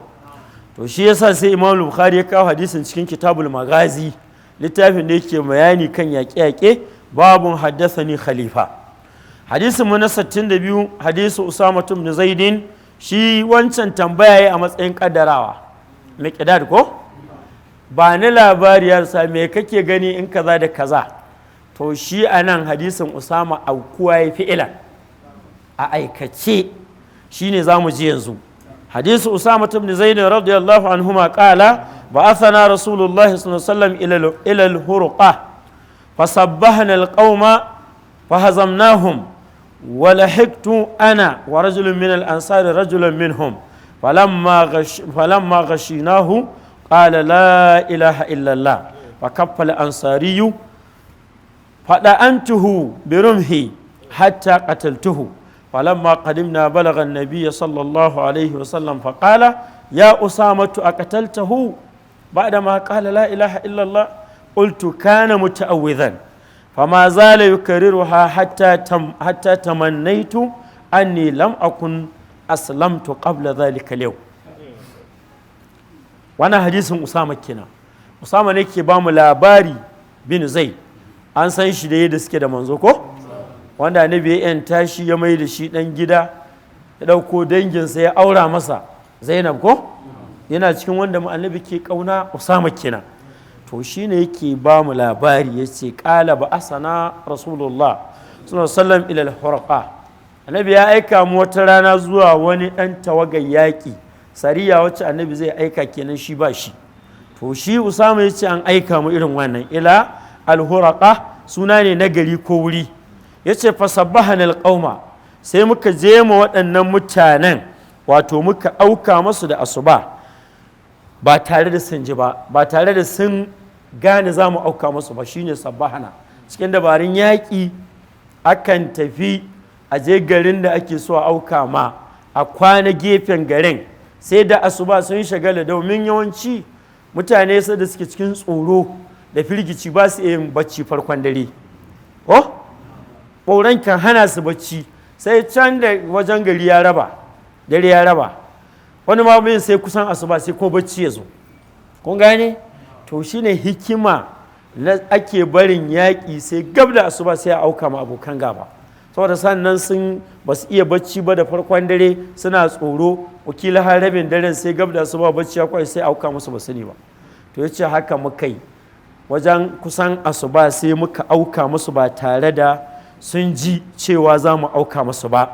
To shi yasa sai Imam Bukhari ya kawo hadisin cikin Kitabul Maghazi, littafin da yake bayani kan yaƙe-yaƙe, babun haddathani khalifa. Hadisin mu na 62, hadisu Usama ibn Zaidin, shi wancan tambaya a matsayin kaddarawa. Miqdad ko? Ba ni labari ya sa me kake gani in kaza da kaza. To shi anan hadisin Usama aukuwa ya fi'ila a aikace, shine zamu ji yanzu. حديث أسامة بن زيد رضي الله عنهما قال بعثنا رسول الله صلى الله عليه وسلم إلى الهرقة فصبحنا القوم فهزمناهم ولحقت أنا ورجل من الأنصار رجلا منهم فلما غشيناه قال لا إله إلا الله فكف الأنصاري فلأنته برمحي حتى قتلته فلما قدمنا بلغ النبي صلى الله عليه وسلم فقال يا أسامة أقتلته بعدما قال لا إله إلا الله قلت كان متأوذا فما زال يكررها حتى تمنيت أني لم أكن أسلمت قبل ذلك اليوم. وانا حديث أسامة كنا أسامة نكي بام لاباري بن زيد an san shi da yadda suke da manzo ko, wanda annabi ya yanta shi ya mai da shi dan gida, ya dauko danginsa ya aura masa Zainab ko, yana cikin wanda annabi ke kauna. Usama kenan. To shine yake ba mu labari, yace qala ba asana rasulullah sallallahu alaihi wasallam ila al-hurqa, annabi ya aika mu wata rana zuwa wani dan tawagan yaki, sariya wacce annabi zai aika kenan shi ba shi. To shi Usama yace an aika mu irin wannan ila al-hurqa, suna ne na gari ko wuri. Yace fa sabbahana al-qauma, sai muka je mu waɗannan mutanen, wato muka auka masu da asuba ba tare da sun ji ba tare da sun gane za mu auka masu ba, shine sabbahana. Cikin dabarun yaƙi akan tafi a je garin da ake so a auka ma, a kwana gefen garin sai da asuba sun shagala, domin yawanci mutane sai da suke cikin tsoro da firgici ba su yin bacci farkon dare. Ɓauran kan hana su bacci, sai can da wajen gari ya raba, dare ya raba, wani ma bin sai kusan asuba sai ko bacci ya zo. Kun gane? To shine hikima na ake barin yaƙi sai gab da asuba sai a auka ma abokan gaba, saboda sannan sun ba su iya bacci ba da farkon dare, suna tsoro, wakila har rabin daren sai gab da asuba bacci ya kwai sai auka musu ba sani ba. To yace haka muka yi, wajen kusan asuba sai muka auka musu ba tare da sun ji cewa za mu auka musu ba.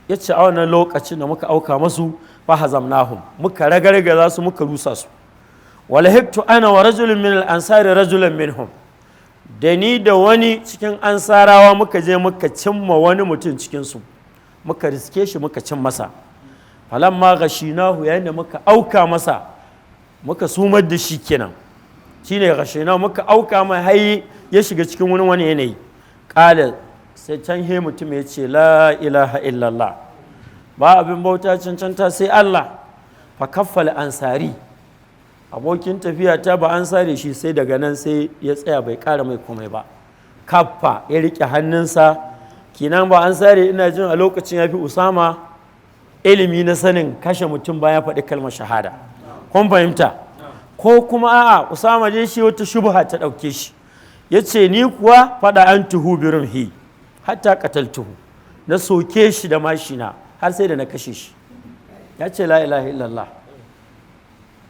Yace a wannan lokacin da muka auka musu fa hazamnahum, muka ragargaza su, muka rusa su. walahiktu ana wa rajulun min al-ansari rajulan minhum, da ni da wani cikin ansarawa muka je muka cimma wani mutum cikinsu, muka riske shi muka cin masa. Falamma ghashinahu, yayin da muka auka masa muka sumar da shi kenan, shine ghashinahu, muka auka mai hayi ya shiga cikin wani yanayi. Qala, sai can he mutum ya ce la ilaha illallah, ba abin bauta cancanta sai Allah. Fa kaffal ansari, abokin tafiya ta ba ansari shi, sai daga nan sai ya tsaya bai ƙara mai komai ba. Kaffa, ya riƙe hannunsa, kinan ba ansari ina jin a lokacin ya fi Usama ilimi na sanin kashe mutum bayan faɗi kalmar shahada. Kun fahimta? Ko kuma a'a Usama dai shi wata shubha ta ɗauke shi, ya ce ni kuwa faɗa an tuhu bi rumhi hatta qataltuhu, na soke shi da mashina har sai da na kashe shi. Ya ce la ilaha illallah,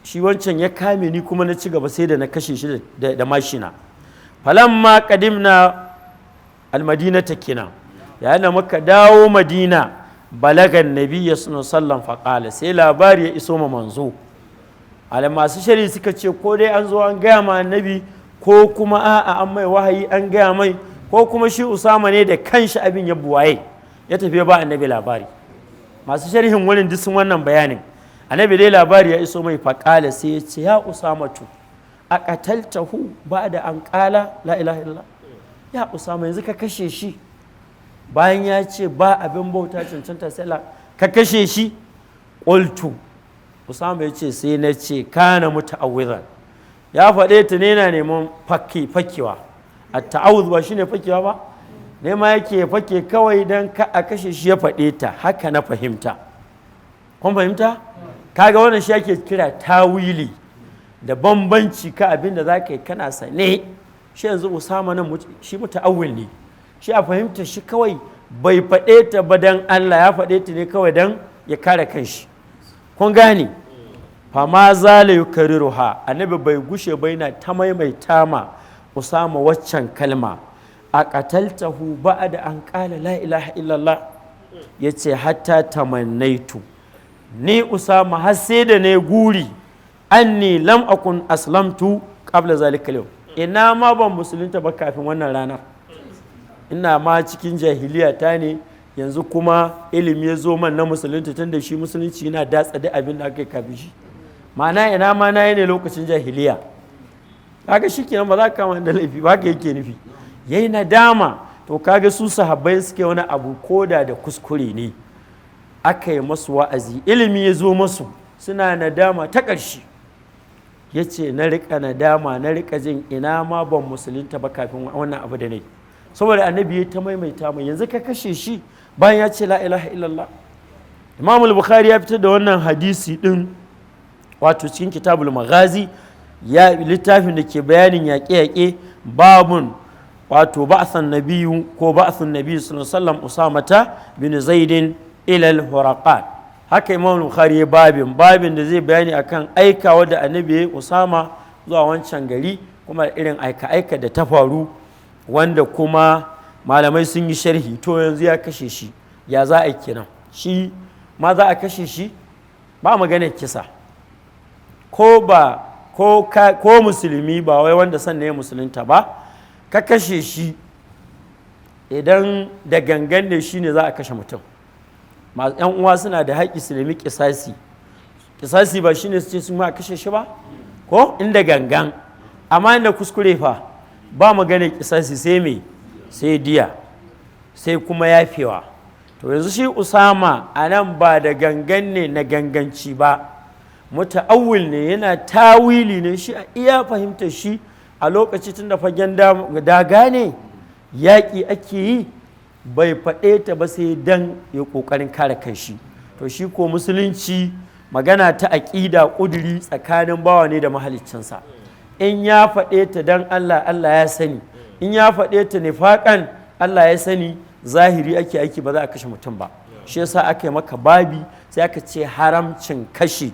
shi wancan ya kame ni kuma na ci gaba sai da na kashe shi da mashina. Falamma qadimna almadinata kenan, yayin da muka dawo Madina, balagan nabiyyi sallallahu alaihi wasallam faqala, sai labari ya iso ma manzo. Masu shari suka ce ko dai an zo an gaya ma annabi, ko kuma a'a an mai wahayi an gaya mai, ko kuma shi Usama ne da kanshi abin ya buwaye ya tafi ba annabi labari. Masu sharhin wurin duk sun wannan bayanin. Annabi dai labari ya iso mai faqala, sai ya ce ya Usamatu a qataltahu ba'da an qala la ilaha illallah. Ya Usama, yanzu ka kashe shi bayan ya ce ba abin bauta cancanta sai Allah, ka kashe shi? Qultu, Usama ya ce sai na ce kana muta'awwidhan, ya faɗe ta ne na neman fakewa. At-ta'awudh ba shine fakewa ba, ne ma yake fake kawai dan ka a kashe shi, ya faɗe ta haka na fahimta. Kun fahimta? Kaga wannan shi ake kira tawili, da bambanci ka abin da zaka yi kana sane. Shi yanzu Usama nan shi muta'awwil ne, shi a fahimta shi kawai bai faɗe ta ba dan Allah, ya faɗe ta ne kawai dan ya kare kanshi. Kun gane? Fama zala yukariruha, annabi bai gushe bai na ta maimaita ma Usama waccan kalma, a qataltahu ba'da an qala la ilaha illallah, yace hatta tamannaitu, ni Usama har sai da ne guri anni lam akun aslamtu qabla zalika yau, ina ma ban musulunta ba kafin wannan rana, ina ma cikin jahiliya ta ne, yanzu kuma ilimi ya zo man na musulunta, tun da shi musulunci yana datsa da abin da aka yi kafin shi. Ma'ana ina ma na yi ne lokacin jahiliya. Kaga shi kenan ba za ka kama da laifi ba, haka yake nufi. Yayi nadama. To kaga su sahabbai suke wani abu koda da kuskure ne, aka yi masu wa'azi, ilimi ya zo masu, suna nadama ta ƙarshe. Ya ce na riƙa nadama, na riƙa jin ina ma ban musulunta ba kafin wannan abu da ne, saboda annabi ya ta maimaita mai, yanzu ka kashe shi bayan ya ce la ilaha illallah. Imam al-Bukhari ya fitar da wannan hadisi din wato cikin kitabul maghazi, ya littafin da ke bayanin yaƙe-yaƙe, babun wato ba'athan nabiyyu ko ba'athun nabiyyu sallallahu alaihi wasallam Usamata bin Zaidin ila al-Huraqat. Haka Imam al-Bukhari ya babin da zai bayani akan aikawa da annabi ya Usama zuwa wancan gari, kuma irin aika-aika da ta faru, wanda kuma malamai sun yi sharhi. To yanzu ya kashe shi, ya za a kenan? Shi ma za a kashe shi? Ba maganar kisa, ko musulmi ba wai wanda sannan ya musulunta ba, ka kashe shi idan da gangan ne shi ne za a kashe mutum. ‘Yan uwa suna da haƙƙi su nemi kisasi ba shi ne su ce sun ma kashe shi ba, ko inda gangan. Amma inda kuskure fa ba maganar kisasi, sai me, sai diya, sai kuma yafewa. To yanzu shi Usama a nan ba da gangan ne na ganganci ba, muta'awwil ne, yana tawili ne, shi a iya fahimtar shi a lokaci tun da fagen daga ne yaƙi ake yi, bai faɗe ta ba sai dan ya ƙoƙarin kare kanshi. To shi ko musulunci magana ta aƙida ƙuduri tsakanin bawa ne da mahaliccinsa. In ya faɗe ta dan Allah, Allah ya sani, in ya faɗe ta nifaƙan, Allah ya sani, zahiri ake aiki, ba za a kashe mutum ba. Shi yasa aka yi maka babi, sai aka ce haramcin kashe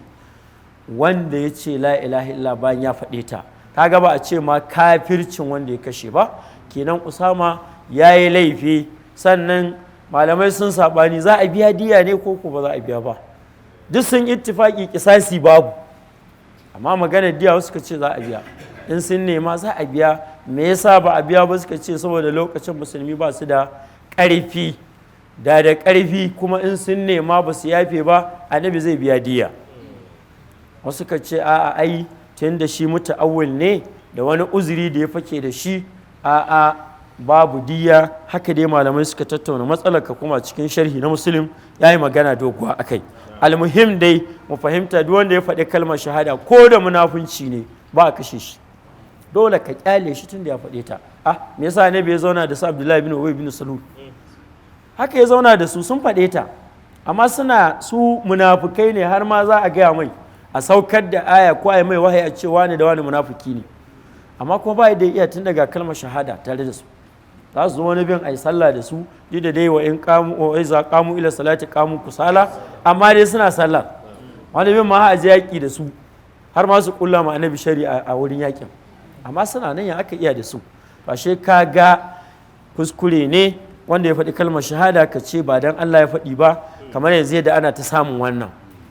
wanda ya ce la ilaha illa bayan ya faɗe ta. Kaga ba a ce ma kafircin wanda ya kashe ba. Kenan Usama ya yi laifi. Sannan malamai sun saɓani, za a biya diya ne ko ba za a biya ba. Duk sun ittifaki kisasi babu, amma maganar diya wasu suka ce za a biya, in sun nema za a biya. Me yasa ba a biya ba suka ce saboda lokacin musulmi ba su da ƙarfi, da ƙarfi kuma in sun nema ba su yafe ba annabi zai biya diya. Wasu ka ce a'a ai tun da shi muta'awwil ne da wani uzuri da ya fake da shi, a'a babu diya. Haka dai malamai suka tattauna matsalar, ka kuma cikin sharhi na Muslim yayi magana doguwa akai. Almuhim dai mu fahimta duk wanda ya faɗi kalmar shahada ko da munafunci ne ba a kashe shi, dole ka kyale shi tun da ya faɗe ta. Me yasa annabi ya zauna da su Abdullahi bin Ubay bin Salul? Haka ya zauna da su, sun faɗe ta, amma su munafukai ne, har ma za a gaya mai a saukar da aya ko a yi mai wahayi a ce wani da wani munafuki ne, amma kuma ba da iya tun daga kalmar shahada tare da su. Za su zo wani bin a yi sallah da su, duk da dai wa in kamu ila salati kamu kusala, amma dai suna sallah. Wani bin ma a je yaƙi da su, har ma su kulla ma annabi shari'a a wurin yaƙin, amma suna nan ya aka iya da su. Ba she ka ga kuskure ne wanda ya faɗi kalmar shahada ka ce ba dan Allah ya faɗi ba, kamar yanzu da ana ta samun wannan.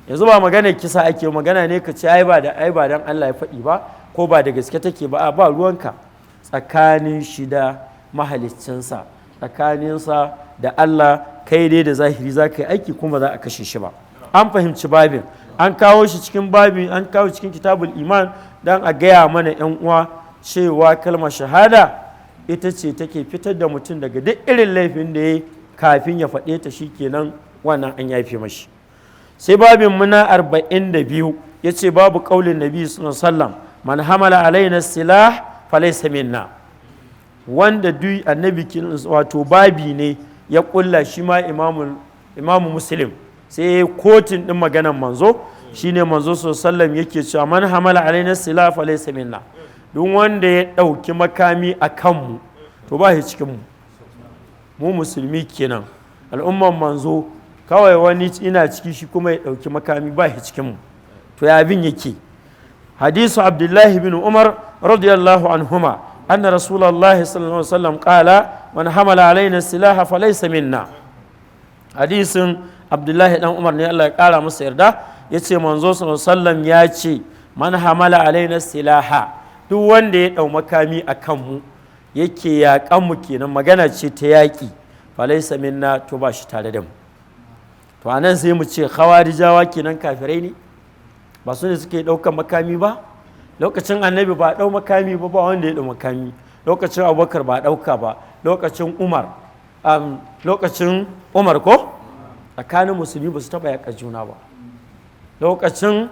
Yanzu ba magana kisa ake, magana ne ka ce ai ba dan Allah ya faɗi ba, ko ba da gaske take ba. Ba ruwanka, tsakanin shi da mahaliccinsa, tsakaninsa da Allah, kai dai da zahiri za ka yi aiki kuma za a kashe shi ba. An fahimci babin, an kawo shi cikin babin, an kawo cikin kitabul iman don a gaya mana yan uwa cewa kalmar shahada ita ce take fitar da mutum daga duk irin laifin da ya kafin ya faɗe ta, shi kenan wannan an yafe mashi. Sai babin muna 42 ya ce babu ƙaulin nabi sallam man hamala alaina silah falaysa minna, wanda duk annabi wato babi ne ya kulla shi ma imamu muslim sai ya kotun din maganan manzo, shine manzo sallam yake cewa man hamala alaina silah falaysa minna, duk wanda ya ɗauki makami a kanmu to ba shi cikin mu musulmi kenan, al'umman manzo. Kawai wani ina ciki shi kuma ya ɗauki makami ba shi cikin mu, to ya abin yake. Hadisu Abdullahi bin Umar radiyallahu anhuma anna rasulullahi sallallahu alaihi wasallam qala man hamala alaina silaha falaysa minna. Hadisin Abdullahi dan Umar ne, Allah ya kara masa yarda, yace manzo sallallahu alaihi wasallam ya ce man hamala alaina silaha, duk wanda ya ɗau makami a kanmu yake yaƙan mu kenan, magana ce ta yaƙi, falaysa minna, to ba shi tare da mu. To anan sai mu ce khawarijawa kenan kafirai ne, ba su ne suke ɗaukan makami ba? Lokacin annabi ba ɗau makami ba wanda ya ɗau makami. Lokacin abubakar ba ɗauka ba, lokacin umar ko tsakanin musulmi ba su taɓa yaƙar juna ba. Lokacin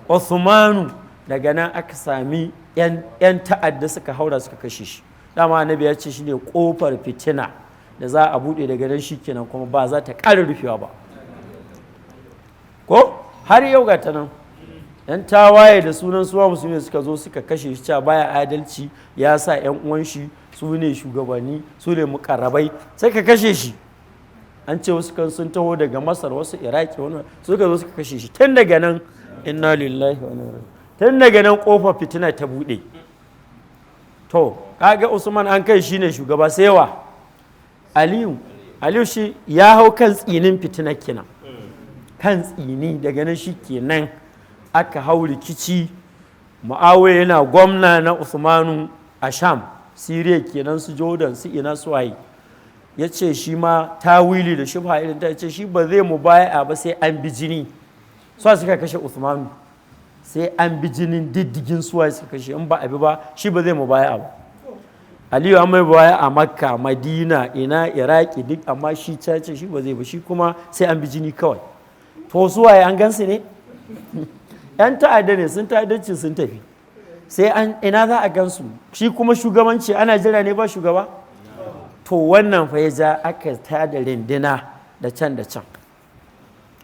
Uthmanu daga nan aka sami 'yan ta'adda suka haura suka kashe shi. Dama annabi ya ce shi ne ƙofar fitina da za a buɗe daga nan shi kenan kuma ba za ta ƙara rufewa ba. Ko har yau ga ta nan 'yan tawaye da sunan suwa musulmi suka zo suka kashe shi, cewa baya adalci, ya sa 'yan uwan shi su ne shugabanni, su ne mukarrabai, sai ka kashe shi. An ce wasu kan sun taho daga Masar, wasu Iraki, wani suka zo suka kashe shi. Tun daga nan inna lillahi wa inna ilaihi, tun daga nan kofar fitina ta buɗe. To kaga Usman an kai shi ne shugaba, sai wa Aliyu shi ya hau kan tsinin fitina kenan, kan tsini. Daga nan shi kenan aka hau rikici. Muawiya yana gwamna na Usmanu a Sham, Siriya kenan, su Jordan su ina su waye. Ya ce shi ma tawili da shubha irin ta, ce shi ba zai mu baya ba sai an bi jini. Suwa suka kashe Usmanu, sai an bi jinin diddigin suwa suka kashe, in ba a bi ba shi ba zai mu baya ba. Aliyu an mai baya a Makka, Madina, ina Iraki duk, amma shi ce shi ba zai ba, shi kuma sai an bi jini kawai. To suwaye an gansu ne? Yan ta'adda ne, sun ta'addanci sun tafi, sai an ina za a gansu? Shi kuma shugabanci ana jira ne ba shugaba? To wannan fa ya ja aka tada rindina da can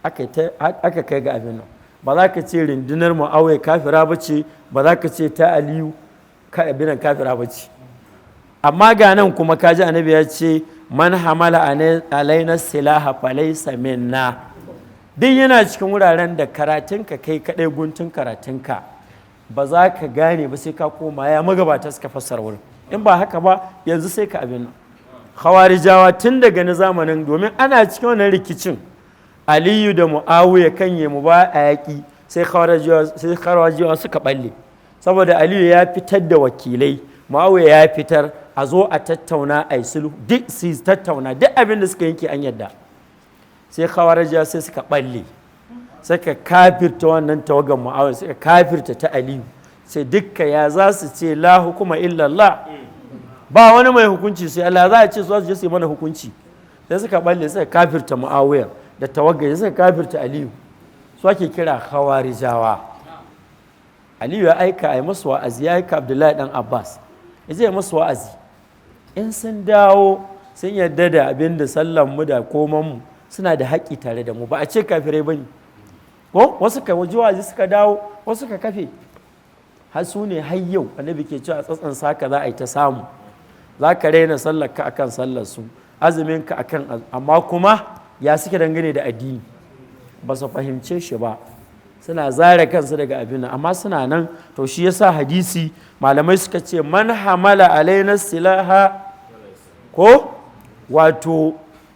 aka kai ga abin nan. Ba za ka ce rindinar Muawiya kafira ba ce, ba za ka ce ta Aliyu abinan kafira ba ce. Amma ga nan kuma kaji annabi ya ce man hamala alaina silaha falaysa minna. Duk yana cikin wuraren da karatunka kai kadai, guntun karatunka ba za ka gane ba sai ka koma ya magabata suka fassara wurin. In ba haka ba yanzu sai ka abin nan. Khawarijawa tun daga na zamanin, domin ana cikin wannan rikicin Aliyu da Muawiya kan yi mu ba a yaƙi, sai khawarijawa suka balle saboda aliyu ya fitar da wakilai, muawiya ya fitar, a zo a tattauna a yi sulhu, duk su tattauna duk abin da suka yanke an yadda. Sai khawarijawa sai suka balle, suka kafirta wannan tawagan muawiya, suka kafirta ta aliyu, sai dukka ya za su ce la hukuma illallah, ba wani mai hukunci sai Allah, za a ce su je su yi mana hukunci. Sai suka balle suka kafirta muawiya da tawagan, suka kafirta aliyu, su ake kira khawarijawa. Aliyu ya aika a yi masu wa'azi, ya aika Abdullahi dan Abbas ya je masu wa'azi, in sun dawo sun yarda da abin da sallan mu da koman mu suna da haƙƙi tare da mu, ba a ce kafirai bane ko wasu ka waje wa'azi suka dawo, wasu ka kafe, har su ne har yau annabi ke cewa tsatsan saka za a yi ta samu, za ka raina sallar ka akan sallar su, azumin ka akan, amma kuma ya suke dangane da addini ba su fahimce shi ba, suna zare kansu daga abin nan, amma suna nan. To shi yasa hadisi malamai suka ce man hamala alaina silaha, ko wato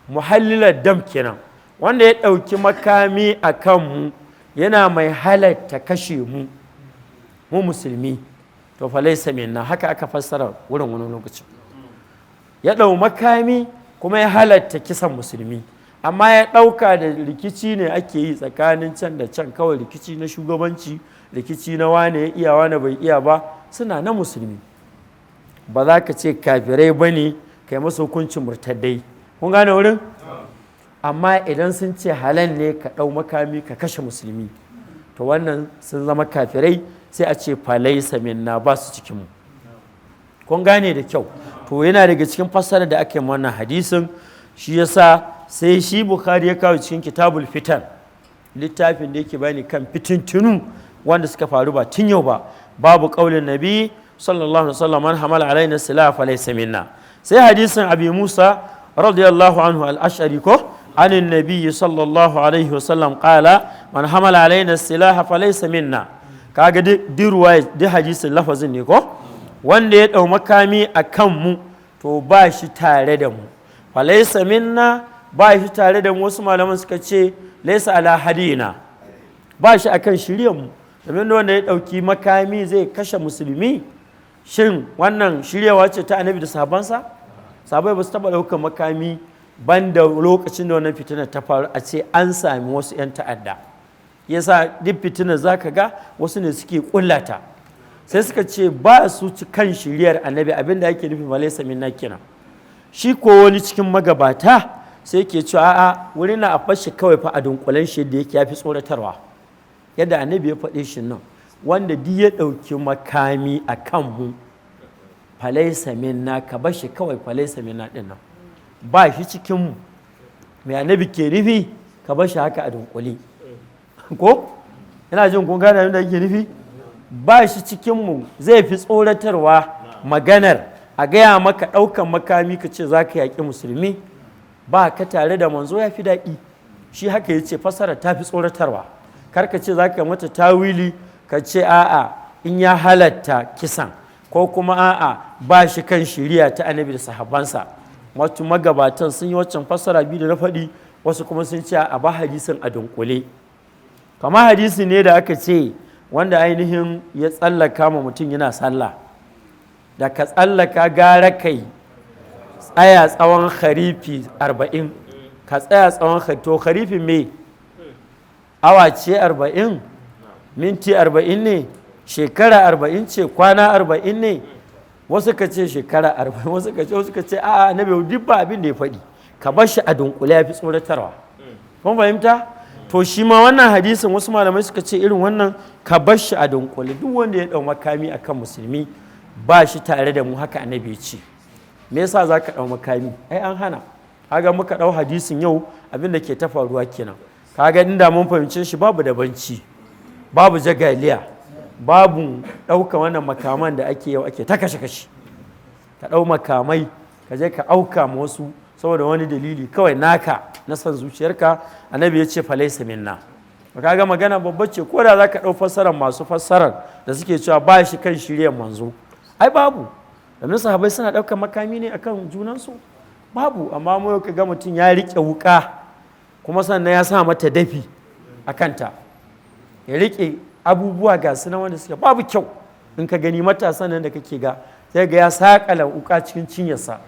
muhallilar dam kenan, wanda ya ɗauki makami a kanmu yana mai halatta kashe mu musulmi, to fa laysa minna, haka aka fassara wurin wani lokaci. Ya ɗau makami kuma ya halatta kisan musulmi, amma ya ɗauka da rikici ne ake yi tsakanin can da can, kawai rikici na shugabanci, rikici na wane ya iya wane bai iya ba, suna na musulmi, ba za ka ce kafirai ba ne kai masu hukuncin murtaddai. Kun gane wurin? Amma idan sun ce halal ne ka ɗau makami ka kashe musulmi, to wannan sun zama kafirai, sai a ce falaisa minna, ba su cikinmu. Kun gane da kyau? To yana daga cikin fassara da ake wannan hadisin, shi yasa sai shi Bukhari ya kawo cikin kitabul fitan, littafin da yake bayani kan fitintunu wanda suka faru ba tun yau ba, babu qaulin nabi sallallahu alaihi wasallam man hamala alaina silaha falaysa minna. Sai hadisin abi Musa radiyallahu anhu al-ash'ari ko anin nabi sallallahu alaihi wasallam qala man hamala alaina silaha falaysa minna. Kaga duk ruwaya duk hadisin lafazin ne ko, wanda ya dau makami akan mu to ba shi tare da mu, falaysa minna, ba shi tare da mu. Wasu malaman suka ce laysa ala hadina, ba shi akan shiryan mu, domin wanda ya dauki makami zai kashe musulmi, shin wannan shiryawa ce ta annabi da sahabansa? Sahabai ba su taba daukar makami banda lokacin da wannan fitinar ta faru a ce an sami wasu 'yan ta'adda. Yasa duk fitinar zaka ga wasu ne suke kullata, sai suka ce ba su ci kan shiryar annabi, abinda ake nufi malaysa minna kenan. Shi ko wani cikin magabata sai ke cewa a'a wuri na a fashe kawai fa a dunkulen shi da yake yafi tsoratarwa, yadda annabi ya faɗe shi nan, wanda duk ya ɗauki makami a kanmu falaisa minna, ka bar shi kawai falaisa minna ɗin nan, ba shi cikinmu. Mai annabi ke nufi ka bar shi haka a dunkule ko ina jin kun gane abin da yake nufi, ba shi cikinmu zai fi tsoratarwa maganar a gaya maka ɗaukan makami ka ce za ka yaƙi musulmi ba ka tare da manzo, ya fi daɗi. Shi haka ya ce fasara ta fi tsoratarwa, kar ka ce za ka mata tawili ka ce a'a in ya halatta kisan, ko kuma a'a ba shi kan shiriya ta annabi da sahabbansa. Wasu magabatan sun yi waccan fasara biyu da na faɗi, wasu kuma sun ce a ba hadisin a dunkule. Kama hadisi ne da aka ce wanda ainihin ya tsallaka ma mutum yana sallah, da ka tsallaka gara kai tsaya tsawon kharifi 40, ka tsaya tsawon to kharifi me awa ce 40, minti 40 ne, shekara 40 ce, kwana 40 ne, wasu ka ce shekara 40, wasu ka ce a'a na bai duk ba abin da ya faɗi, ka bar shi a dunkule ya fi tsoratarwa. Kun fahimta? To shi ma wannan hadisin wasu malamai suka ce irin wannan ka bar shi a dunkule, duk wanda ya ɗau makami akan musulmi ba shi tare da mu, haka annabi ya ce. Me yasa za ka ɗau makami? Ai an hana. Kaga muka ɗau hadisin yau abin da ke ta faruwa kenan. Kaga inda mun fahimce shi babu da banci, babu jagaliya, babu ɗauka wannan makaman da ake yau ake ta kashe-kashe. Ka ɗau makamai ka je ka auka ma wasu saboda wani dalili kawai naka na san zuciyarka, annabi ya ce falaisa minna. Kaga magana babba ce, ko da za ka ɗau fassarar masu fassarar da suke cewa ba shi kan shiryar manzo, ai babu, domin sahabai suna ɗaukar makami ne akan junansu, babu. Amma mu ka ga mutum ya riƙe wuƙa kuma sannan ya sa mata dafi a kanta, ya riƙe abubuwa ga su na wanda suke babu kyau. In ka gani matasan nan da kake ga sai ga ya saƙala wuka cikin cinyarsa,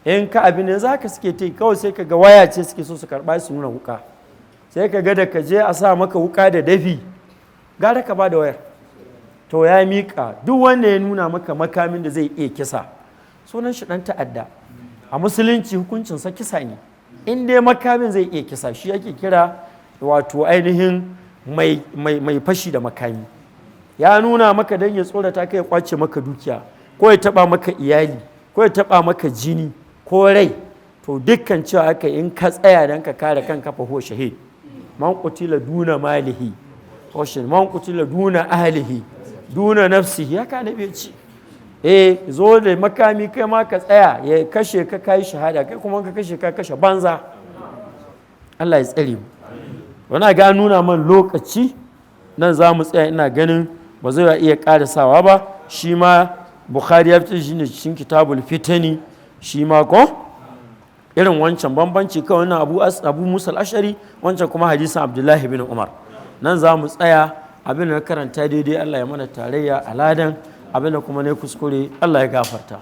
in ka abin da za ka suke ta kawai sai ka ga waya ce suke so su karɓa su nuna wuka, sai ka ga da ka je a sa maka wuka da dafi gara ka ba da wayar. To ya miƙa duk wanda ya nuna maka makamin da zai iya kisa sunan shi ɗan ta'adda. A musulunci hukuncinsa kisa ne in dai makamin zai iya kisa, shi ake kira wato ainihin mai fashi da makami. Ya nuna maka don ya tsorata ka ya kwace maka dukiya ko ya taba maka iyali ko ya taba maka jini ko rai, to dukkan cewa aka in ka tsaya don ka kare kanka fa huwa shahid. Man qutila duna malihi wa man qutila duna ahlihi duna nafsihi, haka nabi ce zo da makami kai ma ka tsaya ya kashe ka kai shahada, kai kuma ka kashe banza. Allah ya tsare mu. Wana ga nuna man lokaci nan za mu tsaya, ina ganin ba zai iya ƙarasawa ba. Shi ma Bukhari ya fitar shi ne cikin kitabul fitani, shi ma ko irin wancan bambanci kawai na abu Musa al-Ashari, wancan kuma hadisin Abdullahi bin Umar. Nan za mu tsaya, abin da karanta daidai Allah ya mana tarayya a ladan, abin da kuma ne kuskure Allah ya gafarta.